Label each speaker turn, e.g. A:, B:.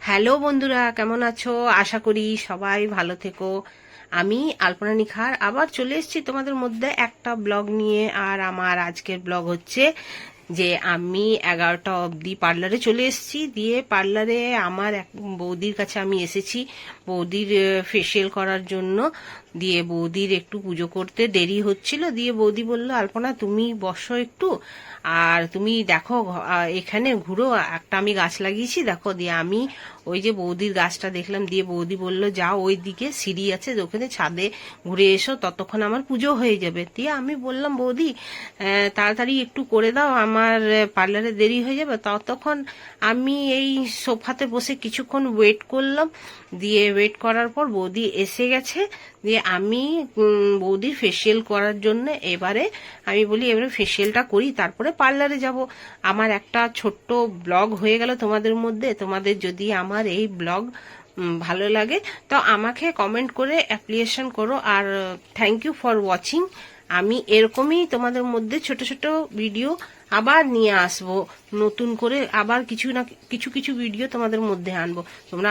A: Hello বন্ধুরা, কেমন আছো? আশা করি সবাই ভালো থেকো। আমি আলপনা নিখার আবার চলে এসেছি তোমাদের মধ্যে একটা ব্লগ নিয়ে। আর আমার আজকের ব্লগ হচ্ছে যে আমি 11টা অবধি পার্লারে চলে এসেছি। দিয়ে পার্লারে আমার এক বৌদির কাছে আমি এসেছি বৌদির ফেসিয়াল করার জন্য। দিয়ে বৌদির একটু পুজো করতে দেরি হচ্ছিল। দিয়ে বৌদি বলল, আলপনা তুমি বসো একটু, আর তুমি দেখো এখানে ঘুরো, একটা আমি গাছ লাগিয়েছি দেখো। দিয়ে আমি ওই যে বৌদির গাছটা দেখলাম। দিয়ে বৌদি বলল, যাও ওই দিকে সিঁড়ি আছে, ওখানে ছাদে ঘুরে এসো, ততক্ষণ আমার পুজো হয়ে যাবে। দিয়ে আমি বললাম, বৌদি তাড়াতাড়ি একটু করে দাও, আমার পার্লারে দেরি হয়ে যাবে। ততক্ষণ আমি এই সোফাতে বসে কিছুক্ষণ ওয়েট করলাম। দিয়ে ওয়েট করার পর বৌদি এসে গেছে। দিয়ে আমি বৌদির ফেসিয়াল করার জন্য এবারে আমি বলি এবারে ফেসিয়ালটা করি, তারপরে পার্লারে যাব। আমার একটা ছোট্ট ব্লগ হয়ে গেল তোমাদের মধ্যে। তোমাদের যদি আমার এই ব্লগ ভালো লাগে তো আমাকে কমেন্ট করে অ্যাপ্রিসিয়েশন করো, আর থ্যাংক ইউ ফর ওয়াচিং। আমি এরকমই তোমাদের মধ্যে ছোট ছোট ভিডিও আবার নিয়ে আসবো, নতুন করে আবার কিছু না কিছু ভিডিও তোমাদের মধ্যে আনবো। তোমরা